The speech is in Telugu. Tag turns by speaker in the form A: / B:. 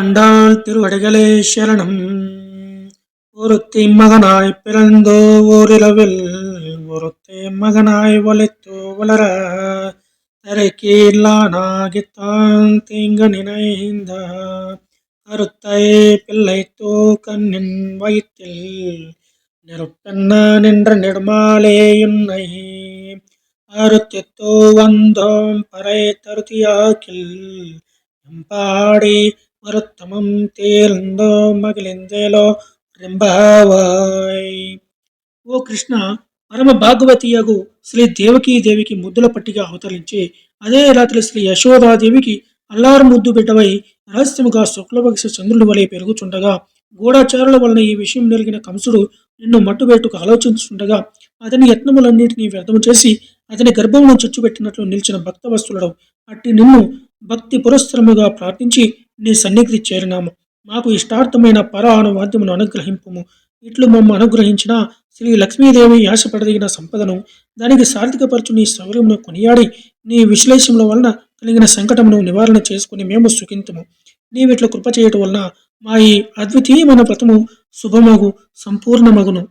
A: ஆண்டாள் திருவடிகளே சரணம். ஒருத்தி மகனாய் பிறந்தோ ஓரிரவில் ஒருத்தி மகனாய் ஒலித்தோ வளர தரைக்கீழானாகித்தான் தீங்க நினைந்த கருத்தை பிள்ளைத்தோ கண்ணின் வயிற்றில் நெருப்பென்ன நின்ற நெடுமாலே உன்னை அறுத்தித்தோ வந்தோம் பறை தருத்தியாக்கில் பாடி வருத்தமம் తీర్ందో మగిలిందేలో రెంబావాయ్. ఓ కృష్ణ, పరమ భాగవతియగు శ్రీ దేవికి ముద్దుల పట్టిగా అవతరించి అదే రాత్రి శ్రీ యశోదాదేవికి అల్లారు ముద్దు బిడ్డవై రహస్యముగా శుక్లపక్ష చంద్రుడి వలె పెరుగుచుండగా గూఢచారుల వలన ఈ విషయం నెరిగిన కంసుడు నిన్ను మట్టుబెట్టుకు ఆలోచించుండగా అతని యత్నములన్నింటినీ వ్యర్థము చేసి అతని గర్భమును చుచ్చుపెట్టినట్లు నిలిచిన భక్త వస్తువులడు అట్టి నిన్ను భక్తి పురస్సరముగా ప్రార్థించి నీ సన్నిధి చేరినాము. మాకు ఇష్టార్థమైన పర అనువాద్యమును అనుగ్రహింపుము. ఇట్లు మమ్మ అనుగ్రహించిన శ్రీ లక్ష్మీదేవి యాశపడదగిన సంపదను దానికి సార్థకపరచు నీ శౌర్యమును కొనియాడి నీ విశ్లేషముల వలన కలిగిన సంకటమును నివారణ చేసుకుని మేము సుఖింతుము. నీవిట్లు కృప చేయటం వలన మా ఈ అద్వితీయమైన వ్రతము శుభమగు సంపూర్ణమగును.